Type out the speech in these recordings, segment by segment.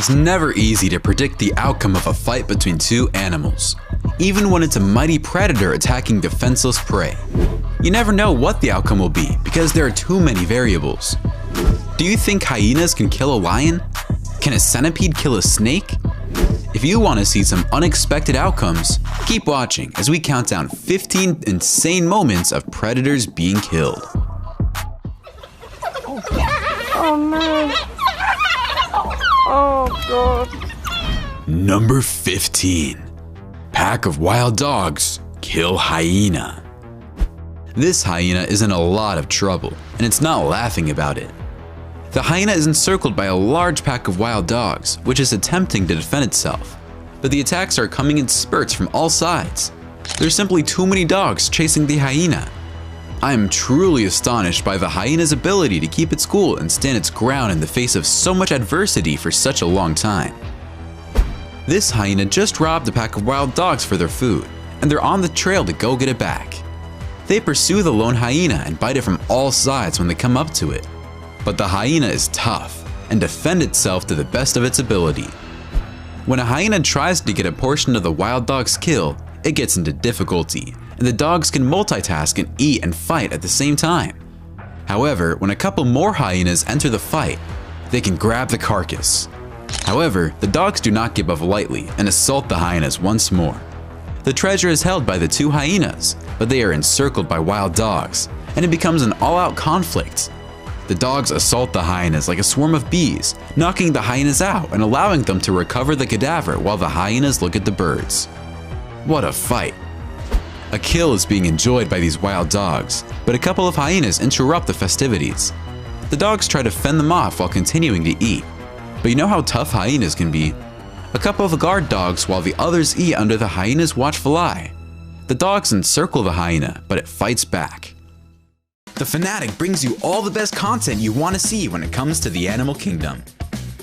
It's never easy to predict the outcome of a fight between two animals, even when it's a mighty predator attacking defenseless prey. You never know what the outcome will be because there are too many variables. Do you think hyenas can kill a lion? Can a centipede kill a snake? If you want to see some unexpected outcomes, keep watching as we count down 15 insane moments of predators being killed. Oh no. Oh god. Number 15. Pack of wild dogs kill hyena. This hyena is in a lot of trouble, and it's not laughing about it. The hyena is encircled by a large pack of wild dogs, which is attempting to defend itself. But the attacks are coming in spurts from all sides. There's simply too many dogs chasing the hyena. I am truly astonished by the hyena's ability to keep its cool and stand its ground in the face of so much adversity for such a long time. This hyena just robbed a pack of wild dogs for their food, and they're on the trail to go get it back. They pursue the lone hyena and bite it from all sides when they come up to it. But the hyena is tough and defends itself to the best of its ability. When a hyena tries to get a portion of the wild dog's kill, it gets into difficulty, and the dogs can multitask and eat and fight at the same time. However, when a couple more hyenas enter the fight, they can grab the carcass. However, the dogs do not give up lightly and assault the hyenas once more. The treasure is held by the two hyenas, but they are encircled by wild dogs, and it becomes an all-out conflict. The dogs assault the hyenas like a swarm of bees, knocking the hyenas out and allowing them to recover the cadaver while the hyenas look at the birds. What a fight! A kill is being enjoyed by these wild dogs, but a couple of hyenas interrupt the festivities. The dogs try to fend them off while continuing to eat, but you know how tough hyenas can be. A couple of guard dogs while the others eat under the hyena's watchful eye. The dogs encircle the hyena, but it fights back. The Fanatic brings you all the best content you want to see when it comes to the animal kingdom.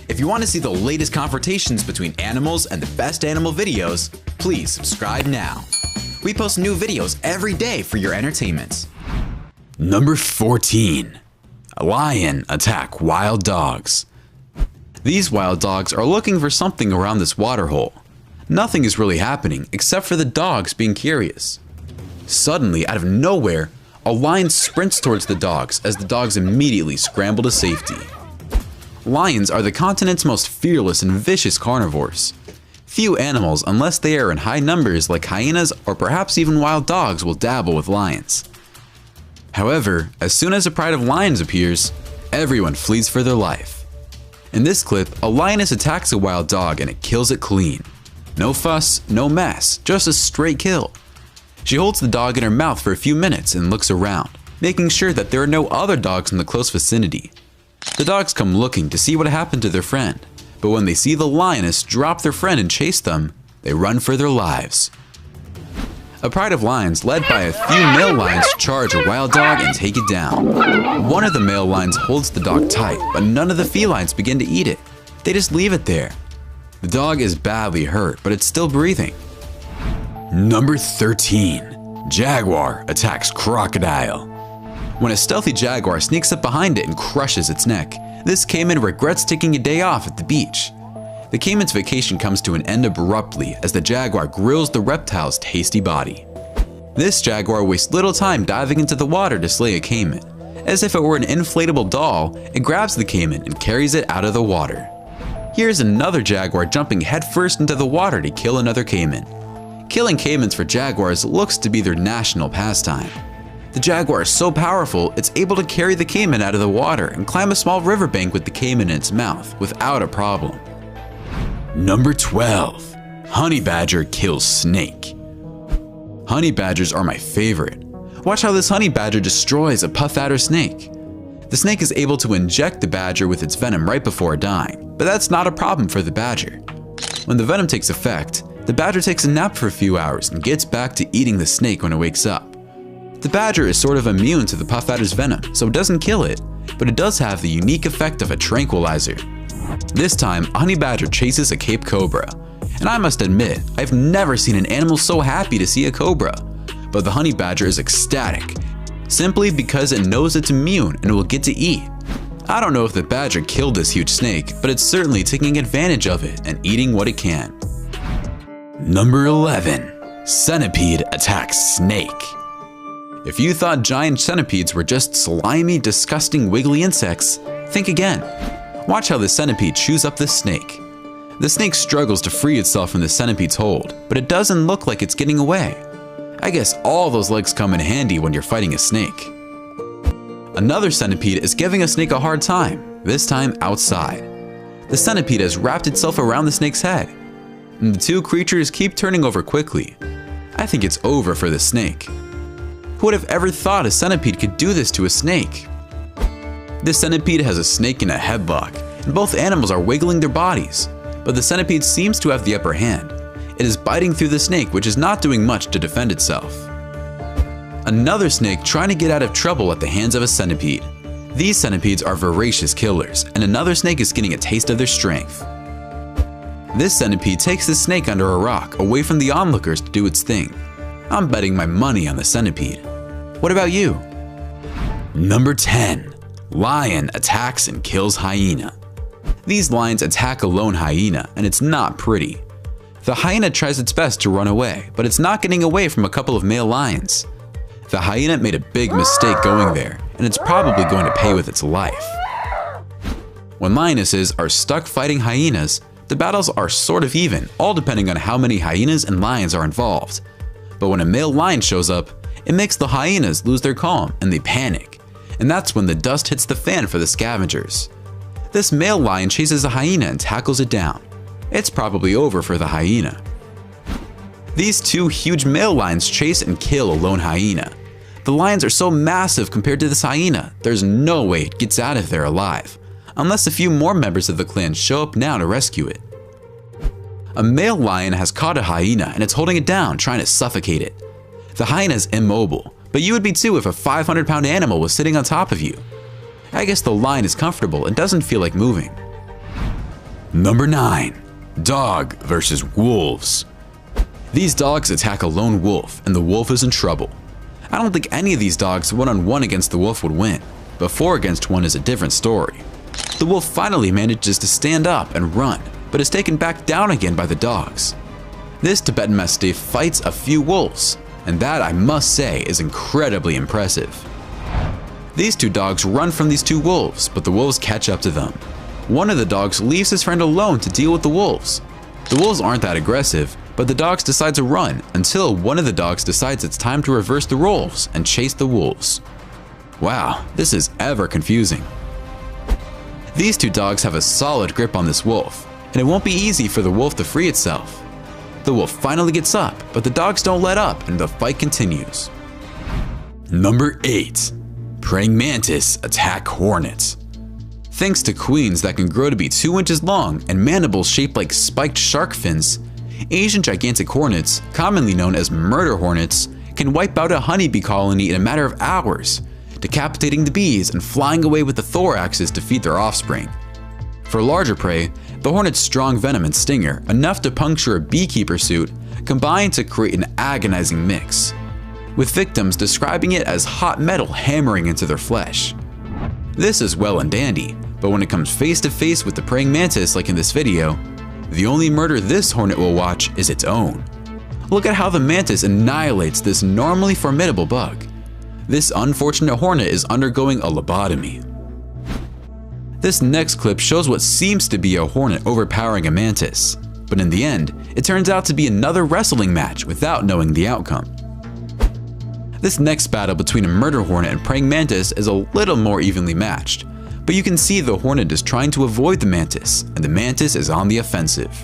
If you want to see the latest confrontations between animals and the best animal videos, please subscribe now. We post new videos every day for your entertainment. Number 14. A lion attack wild dogs. These wild dogs are looking for something around this waterhole. Nothing is really happening except for the dogs being curious. Suddenly, out of nowhere, a lion sprints towards the dogs as the dogs immediately scramble to safety. Lions are the continent's most fearless and vicious carnivores. Few animals, unless they are in high numbers like hyenas or perhaps even wild dogs, will dabble with lions. However, as soon as a pride of lions appears, everyone flees for their life. In this clip, a lioness attacks a wild dog and it kills it clean. No fuss, no mess, just a straight kill. She holds the dog in her mouth for a few minutes and looks around, making sure that there are no other dogs in the close vicinity. The dogs come looking to see what happened to their friend, but when they see the lioness drop their friend and chase them, they run for their lives. A pride of lions led by a few male lions charge a wild dog and take it down. One of the male lions holds the dog tight, but none of the felines begin to eat it. They just leave it there. The dog is badly hurt, but it's still breathing. Number 13. Jaguar attacks crocodile. When a stealthy jaguar sneaks up behind it and crushes its neck, this caiman regrets taking a day off at the beach. The caiman's vacation comes to an end abruptly as the jaguar grills the reptile's tasty body. This jaguar wastes little time diving into the water to slay a caiman. As if it were an inflatable doll, it grabs the caiman and carries it out of the water. Here's another jaguar jumping headfirst into the water to kill another caiman. Killing caimans for jaguars looks to be their national pastime. The jaguar is so powerful, it's able to carry the caiman out of the water and climb a small riverbank with the caiman in its mouth without a problem. Number 12. Honey badger kills snake. Honey badgers are my favorite. Watch how this honey badger destroys a puff adder snake. The snake is able to inject the badger with its venom right before dying, but that's not a problem for the badger. When the venom takes effect, the badger takes a nap for a few hours and gets back to eating the snake when it wakes up. The badger is sort of immune to the puff adder's venom, so it doesn't kill it, but it does have the unique effect of a tranquilizer. This time, a honey badger chases a Cape cobra, and I must admit, I've never seen an animal so happy to see a cobra, but the honey badger is ecstatic, simply because it knows it's immune and will get to eat. I don't know if the badger killed this huge snake, but it's certainly taking advantage of it and eating what it can. Number 11. Centipede attacks snake. If you thought giant centipedes were just slimy, disgusting, wiggly insects, think again. Watch how the centipede chews up this snake. The snake struggles to free itself from the centipede's hold, but it doesn't look like it's getting away. I guess all those legs come in handy when you're fighting a snake. Another centipede is giving a snake a hard time, this time outside. The centipede has wrapped itself around the snake's head, and the two creatures keep turning over quickly. I think it's over for the snake. Who would have ever thought a centipede could do this to a snake? This centipede has a snake in a headlock, and both animals are wiggling their bodies, but the centipede seems to have the upper hand. It is biting through the snake, which is not doing much to defend itself. Another snake trying to get out of trouble at the hands of a centipede. These centipedes are voracious killers, and another snake is getting a taste of their strength. This centipede takes the snake under a rock, away from the onlookers to do its thing. I'm betting my money on the centipede. What about you? Number 10. Lion attacks and kills hyena. These lions attack a lone hyena, and it's not pretty. The hyena tries its best to run away, but it's not getting away from a couple of male lions. The hyena made a big mistake going there, and it's probably going to pay with its life. When lionesses are stuck fighting hyenas, the battles are sort of even, all depending on how many hyenas and lions are involved. But when a male lion shows up, it makes the hyenas lose their calm and they panic, and that's when the dust hits the fan for the scavengers. This male lion chases a hyena and tackles it down. It's probably over for the hyena. These two huge male lions chase and kill a lone hyena. The lions are so massive compared to this hyena, there's no way it gets out of there alive, unless a few more members of the clan show up now to rescue it. A male lion has caught a hyena and it's holding it down, trying to suffocate it. The hyena is immobile, but you would be too if a 500-pound animal was sitting on top of you. I guess the lion is comfortable and doesn't feel like moving. Number 9. Dog versus wolves. These dogs attack a lone wolf, and the wolf is in trouble. I don't think any of these dogs one-on-one against the wolf would win, but 4 against 1 is a different story. The wolf finally manages to stand up and run, but is taken back down again by the dogs. This Tibetan Mastiff fights a few wolves, and that, I must say, is incredibly impressive. These two dogs run from these two wolves, but the wolves catch up to them. One of the dogs leaves his friend alone to deal with the wolves. The wolves aren't that aggressive, but the dogs decide to run until one of the dogs decides it's time to reverse the roles and chase the wolves. Wow, this is ever confusing. These two dogs have a solid grip on this wolf, and it won't be easy for the wolf to free itself. The wolf finally gets up, but the dogs don't let up and the fight continues. Number 8. Praying mantis attack hornets. Thanks to queens that can grow to be 2 inches long and mandibles shaped like spiked shark fins, Asian gigantic hornets, commonly known as murder hornets, can wipe out a honeybee colony in a matter of hours, decapitating the bees and flying away with the thoraxes to feed their offspring. For larger prey, the hornet's strong venom and stinger, enough to puncture a beekeeper suit, combine to create an agonizing mix, with victims describing it as hot metal hammering into their flesh. This is well and dandy, but when it comes face to face with the praying mantis like in this video, the only murder this hornet will watch is its own. Look at how the mantis annihilates this normally formidable bug. This unfortunate hornet is undergoing a lobotomy. This next clip shows what seems to be a hornet overpowering a mantis, but in the end, it turns out to be another wrestling match without knowing the outcome. This next battle between a murder hornet and praying mantis is a little more evenly matched, but you can see the hornet is trying to avoid the mantis, and the mantis is on the offensive.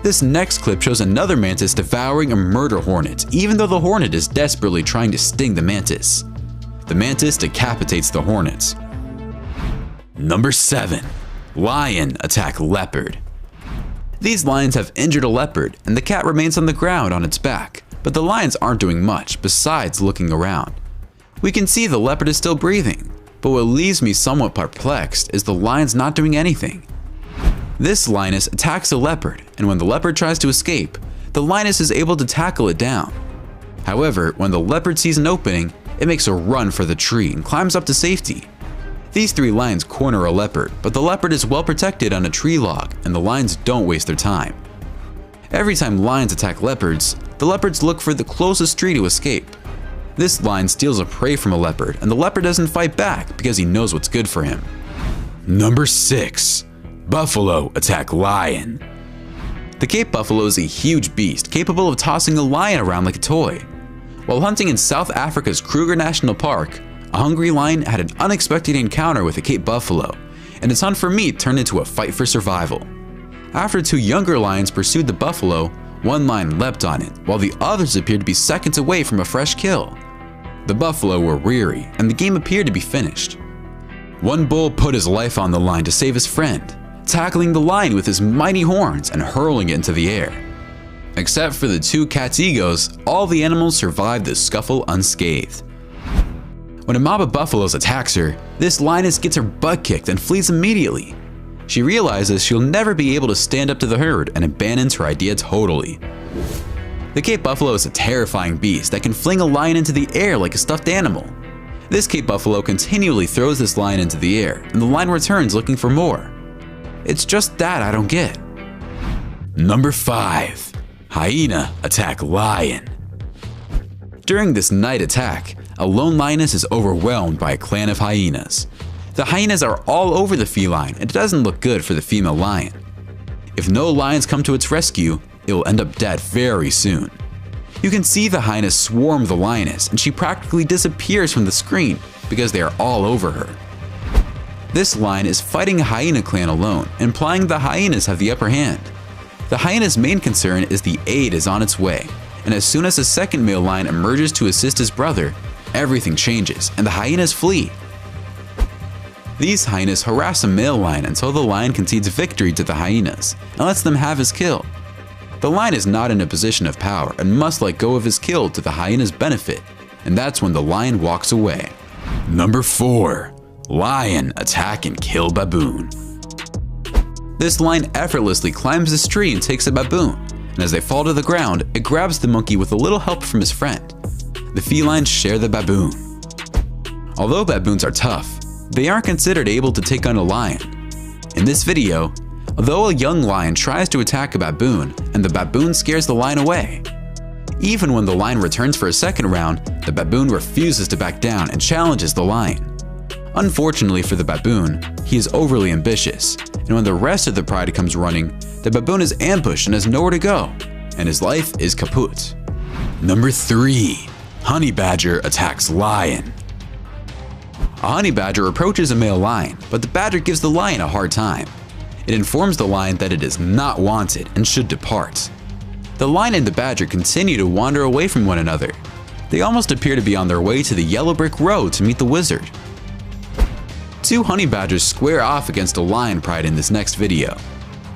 This next clip shows another mantis devouring a murder hornet, even though the hornet is desperately trying to sting the mantis. The mantis decapitates the hornet. Number 7. Lion attack leopard. These lions have injured a leopard, and the cat remains on the ground on its back, but the lions aren't doing much besides looking around. We can see the leopard is still breathing, but what leaves me somewhat perplexed is the lion's not doing anything. This lioness attacks a leopard, and when the leopard tries to escape, the lioness is able to tackle it down. However, when the leopard sees an opening, it makes a run for the tree and climbs up to safety. These three lions corner a leopard, but the leopard is well protected on a tree log, and the lions don't waste their time. Every time lions attack leopards, the leopards look for the closest tree to escape. This lion steals a prey from a leopard, and the leopard doesn't fight back because he knows what's good for him. Number 6. Buffalo attack lion. The Cape buffalo is a huge beast capable of tossing a lion around like a toy. While hunting in South Africa's Kruger National Park, a hungry lion had an unexpected encounter with a Cape buffalo, and its hunt for meat turned into a fight for survival. After two younger lions pursued the buffalo, one lion leapt on it, while the others appeared to be seconds away from a fresh kill. The buffalo were weary, and the game appeared to be finished. One bull put his life on the line to save his friend, tackling the lion with his mighty horns and hurling it into the air. Except for the two cat's egos, all the animals survived the scuffle unscathed. When a mob of buffaloes attacks her, this lioness gets her butt kicked and flees immediately. She realizes she'll never be able to stand up to the herd and abandons her idea totally. The Cape buffalo is a terrifying beast that can fling a lion into the air like a stuffed animal. This Cape buffalo continually throws this lion into the air, and the lion returns looking for more. It's just that I don't get. Number 5. Hyena attack lion. During this night attack, a lone lioness is overwhelmed by a clan of hyenas. The hyenas are all over the feline, and it doesn't look good for the female lion. If no lions come to its rescue, it will end up dead very soon. You can see the hyenas swarm the lioness, and she practically disappears from the screen because they are all over her. This lion is fighting a hyena clan alone, implying the hyenas have the upper hand. The hyena's main concern is the aid is on its way, and as soon as a second male lion emerges to assist his brother, everything changes and the hyenas flee. These hyenas harass a male lion until the lion concedes victory to the hyenas and lets them have his kill. The lion is not in a position of power and must let go of his kill to the hyena's benefit, and that's when the lion walks away. Number 4. Lion attack and kill baboon. This lion effortlessly climbs this tree and takes a baboon, and as they fall to the ground, it grabs the monkey with a little help from his friend. The felines share the baboon. Although baboons are tough, they aren't considered able to take on a lion. In this video, although a young lion tries to attack a baboon and the baboon scares the lion away. Even when the lion returns for a second round, the baboon refuses to back down and challenges the lion. Unfortunately for the baboon, he is overly ambitious, and when the rest of the pride comes running, the baboon is ambushed and has nowhere to go, and his life is kaput. Number 3. Honey badger attacks lion. A honey badger approaches a male lion, but the badger gives the lion a hard time. It informs the lion that it is not wanted and should depart. The lion and the badger continue to wander away from one another. They almost appear to be on their way to the yellow brick road to meet the wizard. Two honey badgers square off against a lion pride in this next video.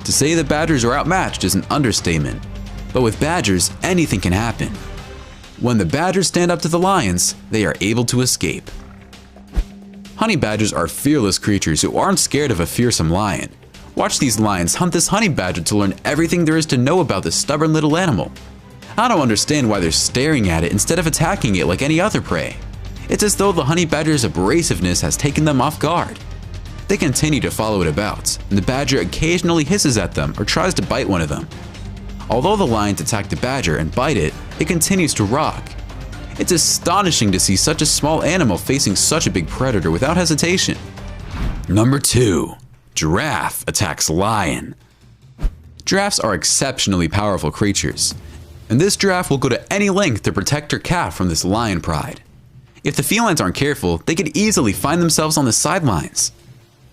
To say the badgers are outmatched is an understatement, but with badgers, anything can happen. When the badgers stand up to the lions, they are able to escape. Honey badgers are fearless creatures who aren't scared of a fearsome lion. Watch these lions hunt this honey badger to learn everything there is to know about this stubborn little animal. I don't understand why they're staring at it instead of attacking it like any other prey. It's as though the honey badger's abrasiveness has taken them off guard. They continue to follow it about, and the badger occasionally hisses at them or tries to bite one of them. Although the lions attack the badger and bite it, it continues to rock. It's astonishing to see such a small animal facing such a big predator without hesitation. Number 2. Giraffe attacks lion. Giraffes are exceptionally powerful creatures, and this giraffe will go to any length to protect her calf from this lion pride. If the felines aren't careful, they could easily find themselves on the sidelines.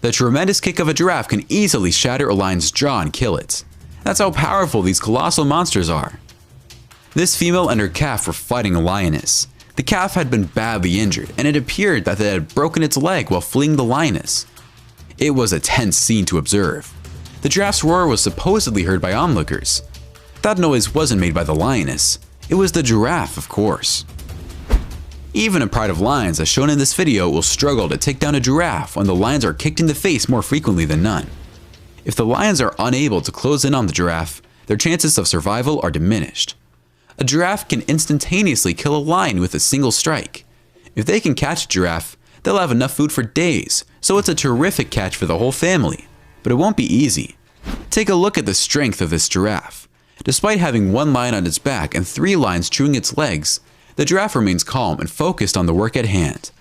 The tremendous kick of a giraffe can easily shatter a lion's jaw and kill it. That's how powerful these colossal monsters are. This female and her calf were fighting a lioness. The calf had been badly injured, and it appeared that it had broken its leg while fleeing the lioness. It was a tense scene to observe. The giraffe's roar was supposedly heard by onlookers. That noise wasn't made by the lioness. It was the giraffe, of course. Even a pride of lions, as shown in this video, will struggle to take down a giraffe when the lions are kicked in the face more frequently than none. If the lions are unable to close in on the giraffe, their chances of survival are diminished. A giraffe can instantaneously kill a lion with a single strike. If they can catch a giraffe, They'll have enough food for days, so it's a terrific catch for the whole family. But it won't be easy. Take a look at the strength of this giraffe. Despite having one lion on its back and 3 lions chewing its legs, the giraffe remains calm and focused on the work at hand.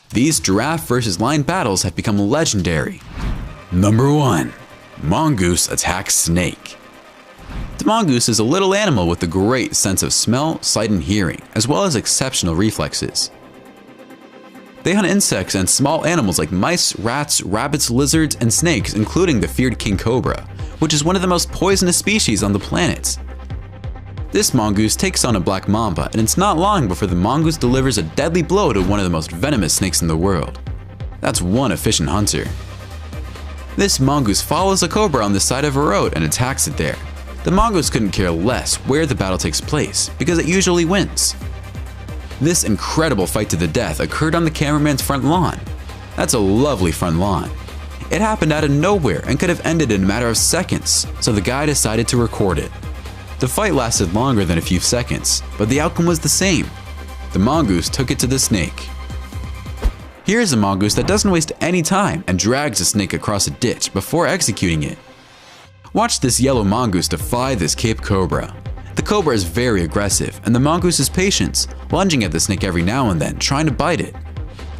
These giraffe versus lion battles have become legendary. Number 1. Mongoose attacks snake. The mongoose is a little animal with a great sense of smell, sight, and hearing, as well as exceptional reflexes. They hunt insects and small animals like mice, rats, rabbits, lizards, and snakes, including the feared king cobra, which is one of the most poisonous species on the planet. This mongoose takes on a black mamba, and it's not long before the mongoose delivers a deadly blow to one of the most venomous snakes in the world. That's one efficient hunter. This mongoose follows a cobra on the side of a road and attacks it there. The mongoose couldn't care less where the battle takes place, because it usually wins. This incredible fight to the death occurred on the cameraman's front lawn. That's a lovely front lawn. It happened out of nowhere and could have ended in a matter of seconds, so the guy decided to record it. The fight lasted longer than a few seconds, but the outcome was the same. The mongoose took it to the snake. Here's a mongoose that doesn't waste any time and drags a snake across a ditch before executing it. Watch this yellow mongoose defy this Cape cobra. The cobra is very aggressive, and the mongoose is patient, lunging at the snake every now and then, trying to bite it.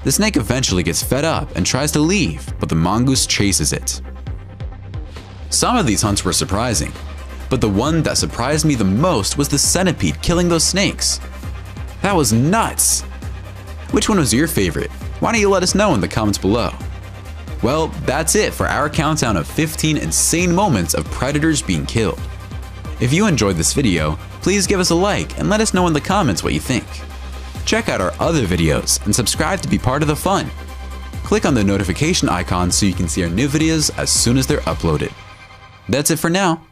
The snake eventually gets fed up and tries to leave, but the mongoose chases it. Some of these hunts were surprising, but the one that surprised me the most was the centipede killing those snakes. That was nuts! Which one was your favorite? Why don't you let us know in the comments below? Well, that's it for our countdown of 15 insane moments of predators being killed. If you enjoyed this video, please give us a like and let us know in the comments what you think. Check out our other videos and subscribe to be part of the fun. Click on the notification icon so you can see our new videos as soon as they're uploaded. That's it for now.